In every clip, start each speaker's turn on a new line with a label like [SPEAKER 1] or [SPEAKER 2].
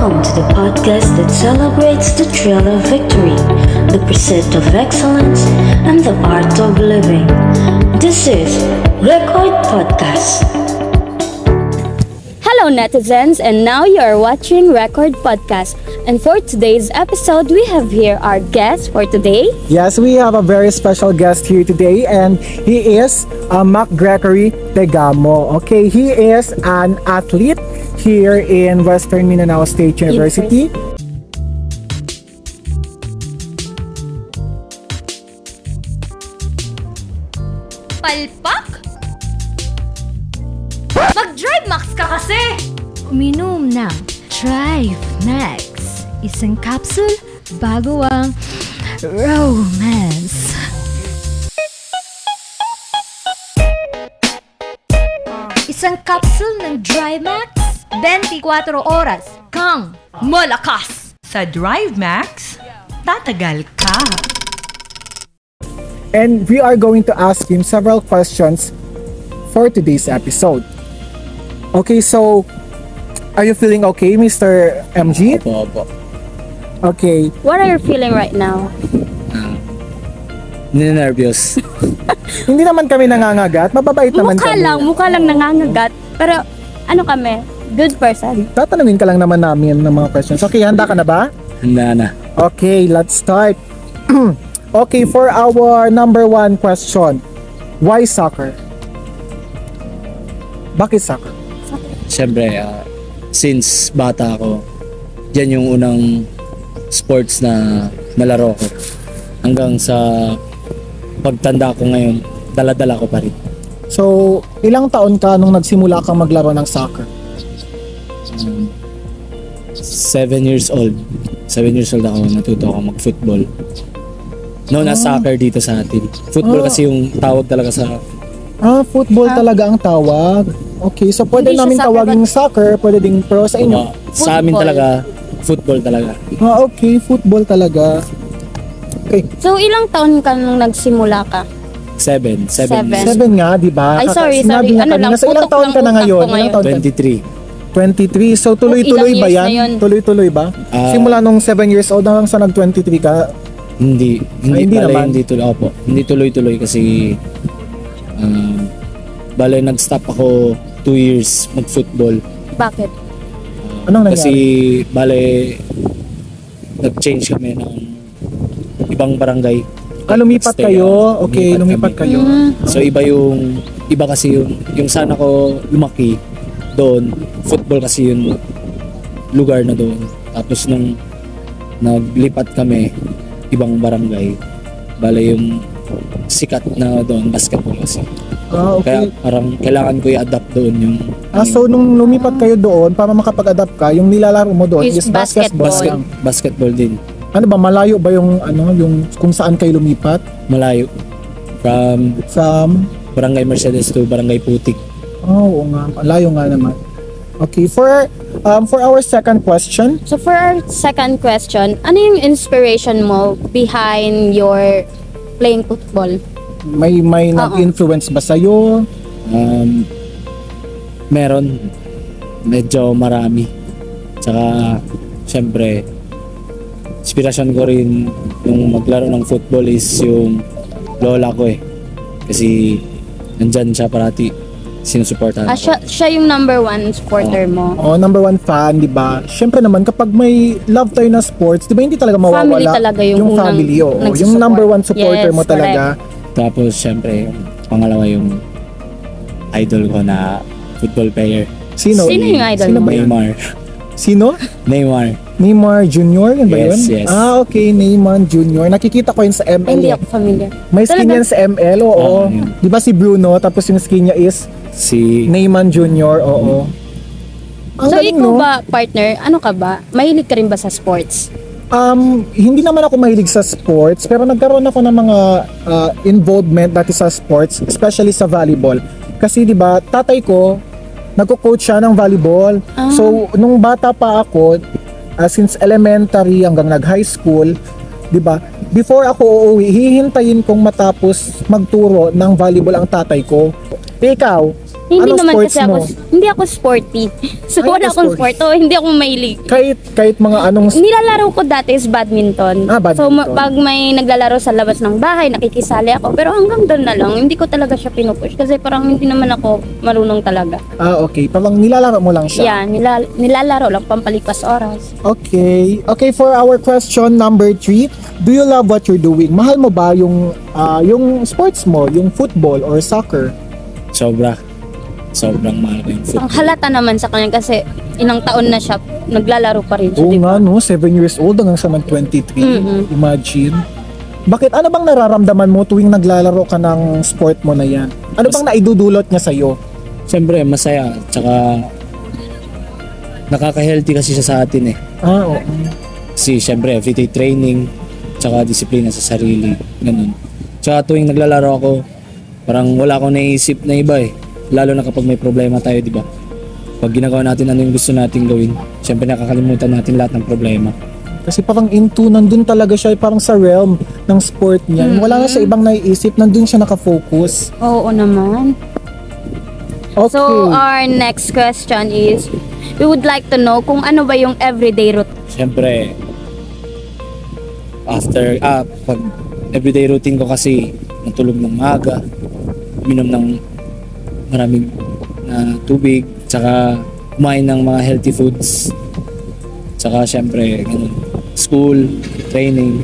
[SPEAKER 1] Welcome to the podcast that celebrates the thrill of victory, the pursuit of excellence, and the art of living. This is Record Podcast.
[SPEAKER 2] Hello netizens, and now you are watching Record Podcast. And for today's episode, we have here our guest for today.
[SPEAKER 3] Yes, we have a very special guest here today, and he is Mac Gregory Tegamo. Okay, he is an athlete here in Western Mindanao State University.
[SPEAKER 4] Palpak? Mag-Drive Max ka kasi! Uminom ng Drive Max. Isang capsule bago ang romance. Isang capsule ng Drive Max, 24 oras kang malakas.
[SPEAKER 5] Sa Drive Max, tatagal ka.
[SPEAKER 3] And we are going to ask him several questions for today's episode. Okay, so are you feeling okay, Mr. MG?
[SPEAKER 6] Opo.
[SPEAKER 3] Okay.
[SPEAKER 2] What are you feeling right now?
[SPEAKER 6] Ninervyos.
[SPEAKER 3] Hindi naman kami nangangagat. Mababait naman kami.
[SPEAKER 2] Mukha lang nangangagat. Pero ano kami? Good person.
[SPEAKER 3] Tatanungin ka lang naman namin ng mga questions. Okay, handa ka na ba?
[SPEAKER 6] Handa na.
[SPEAKER 3] Okay, let's start. Okay, for our number one question. Why soccer? Bakit soccer?
[SPEAKER 6] Siyempre, since bata ako, yan yung unang sports na nalaro ko. Hanggang sa pagtanda ko ngayon, dala-dala ko pa rin.
[SPEAKER 3] So, ilang taon ka nung nagsimula kang maglaro ng soccer?
[SPEAKER 6] 7 years old. 7 years old ako, natuto ako mag-football. Known as soccer dito sa atin. Football kasi yung tawag talaga sa...
[SPEAKER 3] Football talaga ang tawag. Okay, so pwede
[SPEAKER 2] Hindi siya
[SPEAKER 3] namin
[SPEAKER 2] soccer,
[SPEAKER 3] tawagin soccer, pwede ding pro sa inyo.
[SPEAKER 6] Sa amin talaga, football talaga.
[SPEAKER 3] Okay, football talaga. Okay,
[SPEAKER 2] So, ilang taon ka nung nagsimula ka?
[SPEAKER 6] 7
[SPEAKER 2] Seven.
[SPEAKER 3] 7 nga, di ba?
[SPEAKER 2] Ay, sorry.
[SPEAKER 3] Sinabi nga
[SPEAKER 2] Ano
[SPEAKER 3] kanina.
[SPEAKER 2] lang,
[SPEAKER 3] So, ilang
[SPEAKER 2] putok
[SPEAKER 3] taon
[SPEAKER 2] lang
[SPEAKER 3] ka na
[SPEAKER 2] utak
[SPEAKER 3] ngayon?
[SPEAKER 2] ko ngayon.
[SPEAKER 3] Ilang taon ka?
[SPEAKER 6] 23.
[SPEAKER 3] 23. So, tuloy-tuloy
[SPEAKER 2] Ilang
[SPEAKER 3] ba
[SPEAKER 2] years
[SPEAKER 3] yan?
[SPEAKER 2] na yun?
[SPEAKER 3] Tuloy-tuloy ba? Simula nung 7 years old hanggang sa nag-23 ka?
[SPEAKER 6] Hindi
[SPEAKER 3] hindi
[SPEAKER 6] pala,
[SPEAKER 3] naman.
[SPEAKER 6] hindi tuloy. Opo, hindi tuloy-tuloy kasi bale nag-stop ako 2 years mag-football.
[SPEAKER 2] Bakit?
[SPEAKER 3] Anong nangyari?
[SPEAKER 6] Kasi bale nag-change kami ng ibang barangay.
[SPEAKER 3] Lumipat
[SPEAKER 6] Stay,
[SPEAKER 3] kayo? Okay, lumipat
[SPEAKER 6] kami.
[SPEAKER 3] kayo.
[SPEAKER 6] So iba kasi yung sana ko lumaki doon, football kasi yung lugar na doon. Tapos nung naglipat kami ibang barangay, bale yung sikat na doon basketball kasi. Kaya
[SPEAKER 3] Okay.
[SPEAKER 6] parang kailangan ko i-adapt doon yung
[SPEAKER 3] So, nung lumipat kayo doon, para makapag-adapt ka, yung nilalaro mo doon
[SPEAKER 2] Is
[SPEAKER 3] is basketball.
[SPEAKER 2] basketball.
[SPEAKER 6] basketball din.
[SPEAKER 3] Ano ba, malayo ba yung, yung kung saan kayo lumipat?
[SPEAKER 6] Malayo. From
[SPEAKER 3] Sa,
[SPEAKER 6] Barangay Mercedes to Barangay Putik.
[SPEAKER 3] oo nga, malayo nga naman. Okay, for our second question,
[SPEAKER 2] So, for our second question, ano yung inspiration mo behind your playing football?
[SPEAKER 3] may nag-influence ba sa'yo?
[SPEAKER 6] Meron. Medyo marami. Tsaka, syempre, inspirasyon ko rin yung maglaro ng football is yung lola ko eh. Kasi, nandyan siya parati. Sinusuportahan ko.
[SPEAKER 2] Siya yung number one supporter mo.
[SPEAKER 3] Number one fan, di ba? Siyempre naman, kapag may love tayo na sports, di ba hindi talaga mawawala?
[SPEAKER 2] Family talaga yung unang
[SPEAKER 3] family, oo. Yung
[SPEAKER 2] nagsusupport.
[SPEAKER 3] number one supporter
[SPEAKER 2] Yes,
[SPEAKER 3] mo talaga.
[SPEAKER 6] Tapos, syempre, yung pangalawa yung idol ko na football player.
[SPEAKER 3] Sino?
[SPEAKER 2] Sino yung idol
[SPEAKER 3] Sino
[SPEAKER 2] mo?
[SPEAKER 3] ba yun?
[SPEAKER 6] Neymar.
[SPEAKER 3] Sino?
[SPEAKER 6] Neymar.
[SPEAKER 3] Neymar Jr. Yun ba yun?
[SPEAKER 6] Yes, yes.
[SPEAKER 3] Okay, Neymar Jr. Nakikita ko yun sa ML.
[SPEAKER 2] Hindi ako familiar.
[SPEAKER 3] May skin
[SPEAKER 2] Talaga?
[SPEAKER 3] yan sa ML, oo.
[SPEAKER 6] yun.
[SPEAKER 3] Di ba si Bruno, tapos yung skin niya is
[SPEAKER 6] Si
[SPEAKER 3] Neymar Jr., oo. Ang
[SPEAKER 2] So,
[SPEAKER 3] galing,
[SPEAKER 2] ikaw
[SPEAKER 3] no?
[SPEAKER 2] ba, partner, ano ka ba? Mahilig ka rin ba sa sports?
[SPEAKER 3] Hindi naman ako mahilig sa sports, pero nagkaroon ako ng mga involvement dati sa sports, especially sa volleyball. Kasi 'di ba, tatay ko nagko-coach siya ng volleyball. So nung bata pa ako, since elementary hanggang nag-high school, 'di ba? Before ako uuwi, hihintayin kong matapos magturo ng volleyball ang tatay ko. Ikaw,
[SPEAKER 2] Hindi
[SPEAKER 3] Anong
[SPEAKER 2] naman
[SPEAKER 3] sports
[SPEAKER 2] kasi ako,
[SPEAKER 3] mo?
[SPEAKER 2] hindi ako sporty. So
[SPEAKER 3] Ay,
[SPEAKER 2] wala
[SPEAKER 3] hindi
[SPEAKER 2] akong
[SPEAKER 3] sporty.
[SPEAKER 2] sport. Hindi ako mahilig.
[SPEAKER 3] Kahit mga anong
[SPEAKER 2] Nilalaro ko dati is badminton.
[SPEAKER 3] Ah, badminton.
[SPEAKER 2] So pag may naglalaro sa labas ng bahay, nakikisali ako. Pero hanggang doon na lang, hindi ko talaga siya pinupush. Kasi parang hindi naman ako marunong talaga.
[SPEAKER 3] okay, parang nilalaro mo lang siya.
[SPEAKER 2] Yeah, nilalaro lang, pampalipas oras.
[SPEAKER 3] Okay. Okay, for our question number 3, do you love what you're doing? Mahal mo ba yung sports mo, yung football or soccer?
[SPEAKER 6] Sobrang mahal ko yung
[SPEAKER 2] Ang
[SPEAKER 6] football.
[SPEAKER 2] halata naman sa kanya kasi ilang taon na siya, naglalaro pa rin siya.
[SPEAKER 3] Oo
[SPEAKER 2] di ba?
[SPEAKER 3] nga, no? 7 years old hanggang sa mag-23. Imagine. Bakit? Ano bang nararamdaman mo tuwing naglalaro ka ng sport mo na yan? Ano bang naidudulot niya sa'yo?
[SPEAKER 6] Siyempre, masaya. Tsaka, nakaka-healthy kasi siya sa atin eh.
[SPEAKER 3] Oo.
[SPEAKER 6] Kasi siyempre, everyday training, tsaka disiplina sa sarili. Ganun. Tsaka tuwing naglalaro ako, parang wala akong naisip na iba eh. Lalo na kapag may problema tayo, di ba? Pag ginagawa natin ano yung gusto nating gawin, siyempre nakakalimutan natin lahat ng problema.
[SPEAKER 3] Kasi parang nandun talaga siya, parang sa realm ng sport niya. Wala na siya ibang naiisip, nandun siya nakafocus.
[SPEAKER 2] Oo naman.
[SPEAKER 3] Okay.
[SPEAKER 2] So our next question is, we would like to know kung ano ba yung everyday routine.
[SPEAKER 6] Siyempre, pag everyday routine ko kasi, matulog ng maaga, minom ng maraming tubig, tsaka kumain ng mga healthy foods, tsaka siyempre, ganun, school, training,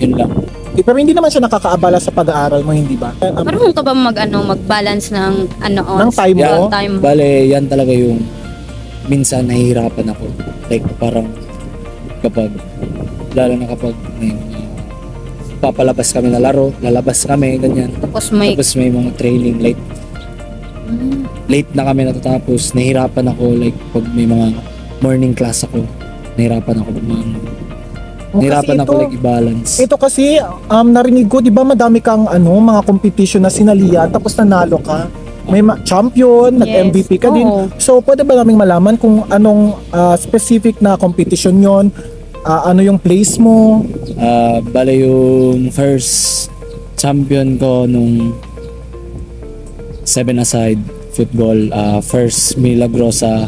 [SPEAKER 6] yun lang.
[SPEAKER 3] Pero hindi naman siya nakakaabala sa pag-aaral mo, hindi ba?
[SPEAKER 2] Marunong ka ba mag-balance ng
[SPEAKER 3] Ng time mo?
[SPEAKER 2] time mo?
[SPEAKER 6] Bale, yan talaga yung minsan nahihirapan ako. Like, parang lalo na kapag may papalabas kami na laro, lalabas kami, ganyan.
[SPEAKER 2] Tapos may
[SPEAKER 6] Tapos may mga training, late na kami natatapos, nahirapan ako, like, pag may mga morning class ako, nahirapan ako nahirapan ako like i-balance.
[SPEAKER 3] Ito kasi, narinig ko, di ba madami kang mga competition na sinalihan, tapos nanalo ka. May champion, nag-MVP ka din.
[SPEAKER 2] Oo.
[SPEAKER 3] So, pwede ba naming malaman kung anong specific na competition yon? Ano yung place mo?
[SPEAKER 6] Bale yung first champion ko nung 7-a-side football, first Milagrosa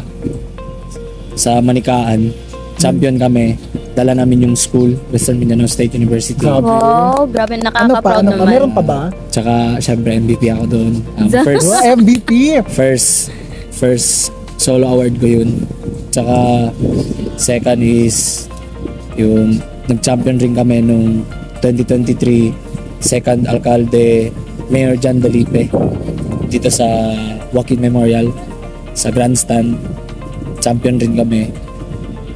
[SPEAKER 6] sa Manikaan. Champion kami. Dala namin yung school, Western Mindanao State University.
[SPEAKER 3] Grabe.
[SPEAKER 2] wow, grabe, nakaka-proud naman.
[SPEAKER 3] Meron pa ba?
[SPEAKER 6] Tsaka syempre MVP ako doon.
[SPEAKER 3] MVP!
[SPEAKER 6] First solo award ko yun. Tsaka second is yung nag-champion rin kami nung 2023, second alcalde Mayor John Dalipe dito sa Joaquin Memorial sa grandstand. Champion rin kami.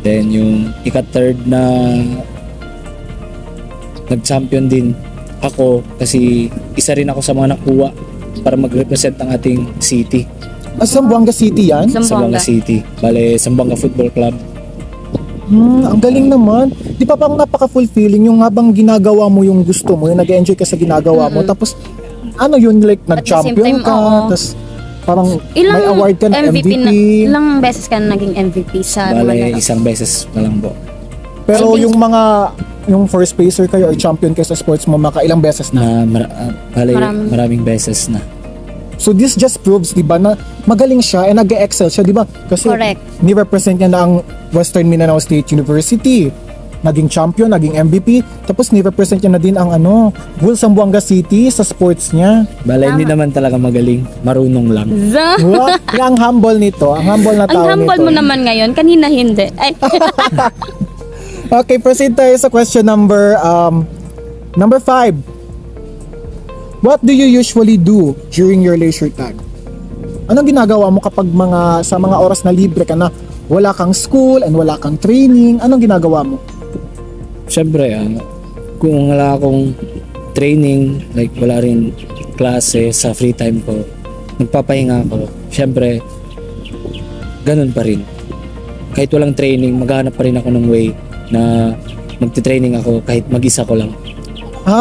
[SPEAKER 6] Then yung ika-third na nag-champion din ako kasi isa rin ako sa mga nakuha para mag-represent ang ating city.
[SPEAKER 3] Zamboanga City yan?
[SPEAKER 6] Zamboanga City. Bale, Zamboanga Football Club.
[SPEAKER 3] Ang galing naman. Di ba parang napaka-fulfilling yung habang ginagawa mo yung gusto mo, yung nag-enjoy ka sa ginagawa mo, tapos ano yun, like
[SPEAKER 2] At the same
[SPEAKER 3] nag-champion
[SPEAKER 2] time,
[SPEAKER 3] ka,
[SPEAKER 2] oo.
[SPEAKER 3] tapos parang may award ka na MVP.
[SPEAKER 2] Ilang beses ka na naging MVP sa
[SPEAKER 6] Bale,
[SPEAKER 2] mga
[SPEAKER 6] isang beses pa lang po.
[SPEAKER 3] Pero yung first placer kayo or champion kayo sa sports mo, makailang beses na.
[SPEAKER 6] Bale,
[SPEAKER 2] Marami.
[SPEAKER 6] maraming beses na.
[SPEAKER 3] So this just proves, di ba, na magaling siya and nag-excel siya, di ba? Kasi
[SPEAKER 2] Correct.
[SPEAKER 3] ni-represent niya na ang Western Mindanao State University. Naging champion, naging MVP, tapos ni-represent niya na din ang Bull Zamboanga City sa sports niya.
[SPEAKER 6] Bale, hindi naman talaga magaling. Marunong lang.
[SPEAKER 3] Wow, ang humble nito, ang humble na
[SPEAKER 2] Ang
[SPEAKER 3] tao
[SPEAKER 2] humble
[SPEAKER 3] nito.
[SPEAKER 2] mo naman ngayon, kanina hindi. Ay,
[SPEAKER 3] Okay, proceed tayo sa question number 5. What do you usually do during your leisure time? Anong ginagawa mo kapag sa mga oras na libre ka na, wala kang school and wala kang training? Anong ginagawa mo?
[SPEAKER 6] Siyempre, kung wala akong training, like wala rin klase sa free time ko, nagpapahinga ako. Siyempre, ganun pa rin. Kahit walang training, maghahanap pa rin ako ng way na magte-training ako kahit mag-isa ko lang.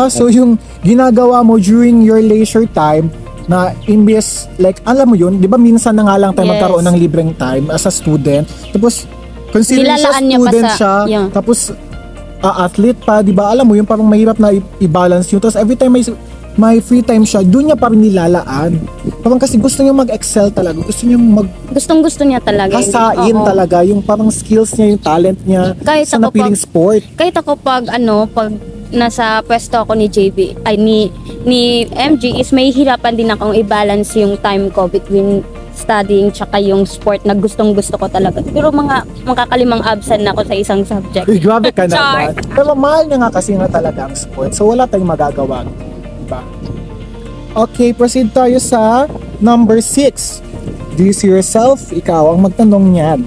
[SPEAKER 3] So yung ginagawa mo during your leisure time na imbes, like, alam mo yun, di ba minsan na nga lang tayo
[SPEAKER 2] Yes.
[SPEAKER 3] magkaroon ng libreng time as a student, tapos considering siya
[SPEAKER 2] Nilalaan niya pa
[SPEAKER 3] student
[SPEAKER 2] sa-
[SPEAKER 3] siya,
[SPEAKER 2] yeah.
[SPEAKER 3] tapos athlete pa, di ba, alam mo yun, parang mahirap na i-balance yun, tapos every time may free time siya, doon niya pa rin nilalaan. Parang kasi gusto niya mag-excel talaga. Gusto niya
[SPEAKER 2] Gustong-gusto niya talaga.
[SPEAKER 3] hasain
[SPEAKER 2] Oo.
[SPEAKER 3] talaga. Yung parang skills niya, yung talent niya
[SPEAKER 2] Kahit
[SPEAKER 3] sa
[SPEAKER 2] ako
[SPEAKER 3] napiling sport.
[SPEAKER 2] Kahit ako pag nasa pwesto ako ni JB, ni MG, is may hirapan din akong i-balance yung time ko between studying tsaka yung sport na gustong-gusto ko talaga. Pero makakalimang absent na ako sa isang subject.
[SPEAKER 3] Uy, grabe ka
[SPEAKER 2] Char.
[SPEAKER 3] naman. Pero mahal niya nga kasi nga talaga ang sport. So wala tayong magagawa. Diba? Okay, proceed tayo sa number 6. Do you see yourself? Ikaw ang magtanong niyan.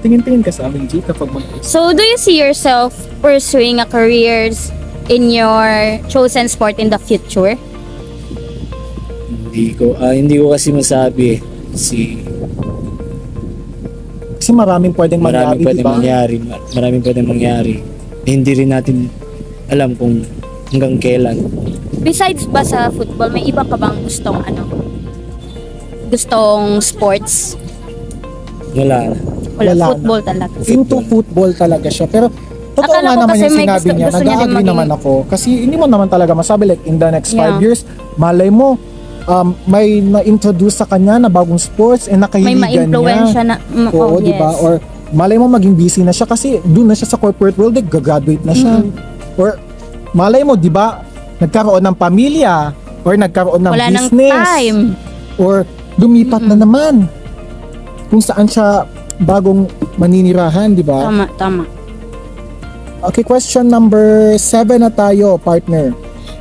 [SPEAKER 3] Tingin-tingin ka sa amin, G, kapag
[SPEAKER 2] So, do you see yourself pursuing a careers in your chosen sport in the future?
[SPEAKER 6] Hindi ko kasi masabi
[SPEAKER 3] Kasi maraming pwedeng mangyari, diba?
[SPEAKER 6] Maraming pwedeng mangyari. Hindi rin natin alam kung hanggang kailan.
[SPEAKER 2] Besides ba sa football, may iba ka bang gustong sports?
[SPEAKER 6] Wala.
[SPEAKER 3] Wala
[SPEAKER 2] Football talaga.
[SPEAKER 3] Into football talaga siya. Pero totoo
[SPEAKER 2] Akala
[SPEAKER 3] nga
[SPEAKER 2] ko
[SPEAKER 3] naman
[SPEAKER 2] kasi
[SPEAKER 3] yung
[SPEAKER 2] may
[SPEAKER 3] sinabi niya.
[SPEAKER 2] gusto niya din
[SPEAKER 3] Nag-agree naman
[SPEAKER 2] maging-
[SPEAKER 3] ako. Kasi hindi mo naman talaga masabi like in the next 5
[SPEAKER 2] Yeah.
[SPEAKER 3] years, malay mo, may na-introduce sa kanya na bagong sports and
[SPEAKER 2] May
[SPEAKER 3] nakahiligan
[SPEAKER 2] ma-influensya
[SPEAKER 3] niya.
[SPEAKER 2] na
[SPEAKER 3] Oo,
[SPEAKER 2] yes.
[SPEAKER 3] di ba? Or malay mo maging busy na siya kasi doon na siya sa corporate world, gagraduate na siya. Or malay mo, di ba, nagkaroon ng pamilya or nagkaroon ng
[SPEAKER 2] Wala nang
[SPEAKER 3] business.
[SPEAKER 2] time.
[SPEAKER 3] Or lumipat na naman kung saan siya bagong maninirahan, di ba?
[SPEAKER 2] Tama.
[SPEAKER 3] Okay, question number 7 na tayo, partner.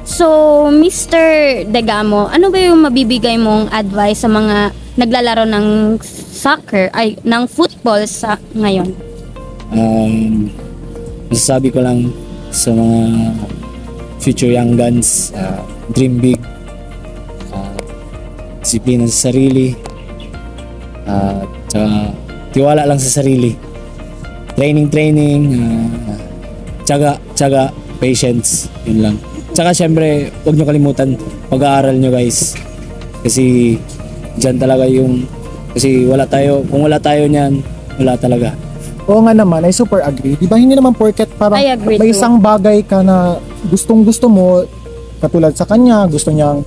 [SPEAKER 2] So, Mr. Degamo, ano ba yung mabibigay mong advice sa mga naglalaro ng ng football sa ngayon?
[SPEAKER 6] Masasabi ko lang sa mga future young guns, dream big, disiplina sa sarili, tsaka tiwala lang sa sarili. Training, tiyaga, patience, yun lang. Tsaka syempre, huwag nyo kalimutan pag-aaral nyo guys. Kasi dyan talaga kasi kung wala tayo niyan, wala talaga.
[SPEAKER 3] Oo nga naman, I super agree. Di ba hindi naman porket parang
[SPEAKER 2] I agree
[SPEAKER 3] may
[SPEAKER 2] too.
[SPEAKER 3] isang bagay ka na gustong-gusto mo, katulad sa kanya, gusto niya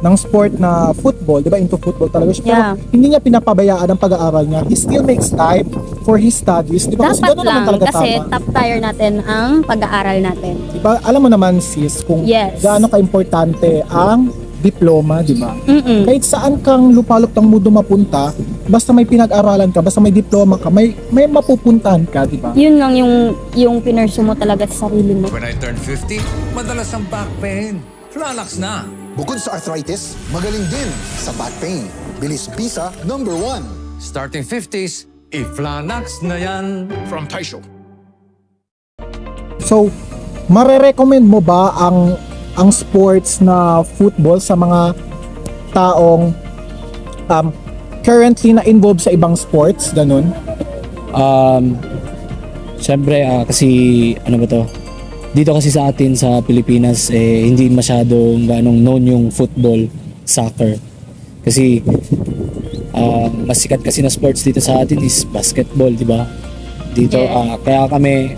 [SPEAKER 3] ng sport na football, di ba? Into football talaga siya.
[SPEAKER 2] Yeah.
[SPEAKER 3] Pero hindi niya pinapabayaan ang pag-aaral niya. He still makes time for his studies. Di ba? Kasi
[SPEAKER 2] Dapat
[SPEAKER 3] gano'n naman
[SPEAKER 2] lang,
[SPEAKER 3] talaga
[SPEAKER 2] kasi
[SPEAKER 3] tama.
[SPEAKER 2] top tier natin ang pag-aaral natin.
[SPEAKER 3] Di ba? Alam mo naman sis, kung
[SPEAKER 2] Yes.
[SPEAKER 3] gaano ka-importante ang diploma, di ba?
[SPEAKER 2] Mm-mm.
[SPEAKER 3] Kahit saan kang lupalop ng mundo mapunta, basta may pinag-aralan ka, basta may diploma ka, may mapupuntahan ka, di ba?
[SPEAKER 2] Yun lang yung pinursu mo talaga sa sarili mo.
[SPEAKER 7] When I turned 50, madalas ang back pain. Flanax na.
[SPEAKER 8] Bukod sa arthritis, magaling din sa back pain. Bilis Bisa number 1.
[SPEAKER 7] Starting 50s, i-Flanax na yan.
[SPEAKER 8] From Taisho.
[SPEAKER 3] So, marerecommend mo ba ang sports na football sa mga taong currently na involved sa ibang sports, ganun?
[SPEAKER 6] Siyempre, kasi ano ba to? Dito kasi sa atin sa Pilipinas hindi masyadong known yung football, soccer. Kasi mas sikat kasi na sports dito sa atin is basketball, di ba? Dito
[SPEAKER 2] Yeah.
[SPEAKER 6] Kaya kami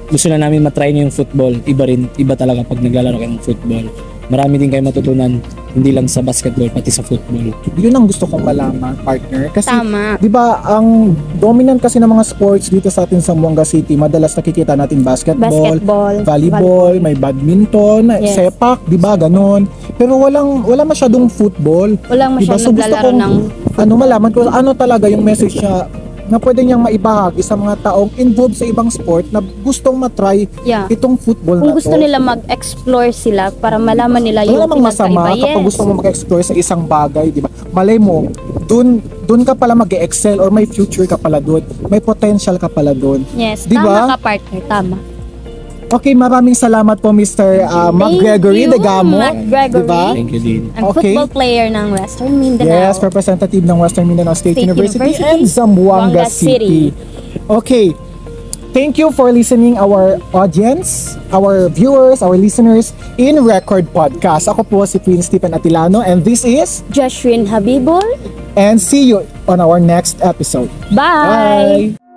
[SPEAKER 6] gusto na namin matry yung football. Iba talaga pag naglalaro kayo ng football. Marami din kayo matutunan, hindi lang sa basketball pati sa football.
[SPEAKER 3] Yun ang gusto kong malaman, partner. Kasi,
[SPEAKER 2] Tama.
[SPEAKER 3] di ba, ang dominant kasi ng mga sports dito sa atin sa Buanga City, madalas nakikita natin basketball, volleyball, may badminton,
[SPEAKER 2] Yes.
[SPEAKER 3] sepak, di ba, ganun. Pero wala masyadong football.
[SPEAKER 2] Walang
[SPEAKER 3] Diba?
[SPEAKER 2] masyadong naglalaro ng
[SPEAKER 3] malaman ko ano talaga yung message niya na pwede niyang maibahagi sa mga taong involved sa ibang sport na gustong matry
[SPEAKER 2] Yeah.
[SPEAKER 3] itong football
[SPEAKER 2] Kung
[SPEAKER 3] na
[SPEAKER 2] gusto
[SPEAKER 3] to.
[SPEAKER 2] nila mag-explore sila para malaman nila
[SPEAKER 3] Wala
[SPEAKER 2] yung
[SPEAKER 3] namang masama
[SPEAKER 2] pinagkaiba.
[SPEAKER 3] kapag gusto mo mag-explore sa isang bagay, di ba? Malay mo, dun ka pala mag-excel or may future ka pala dun. May potential ka pala dun.
[SPEAKER 2] Yes,
[SPEAKER 3] Di ba?
[SPEAKER 2] tama ka partner, tama.
[SPEAKER 3] Okay, maraming salamat po Mr. McGregory
[SPEAKER 2] you,
[SPEAKER 3] Degamo.
[SPEAKER 2] McGregory.
[SPEAKER 3] Di ba?
[SPEAKER 6] Thank you din.
[SPEAKER 2] Ang
[SPEAKER 3] Okay.
[SPEAKER 2] football player ng Western Mindanao.
[SPEAKER 3] Yes, representative ng Western Mindanao State University and Zamboanga City. Okay. Thank you for listening our audience, our viewers, our listeners in Record Podcast. Ako po si Queen Stephen Atilano and this is
[SPEAKER 2] Joshrin Habibol.
[SPEAKER 3] and see you on our next episode.
[SPEAKER 2] Bye!
[SPEAKER 3] Bye!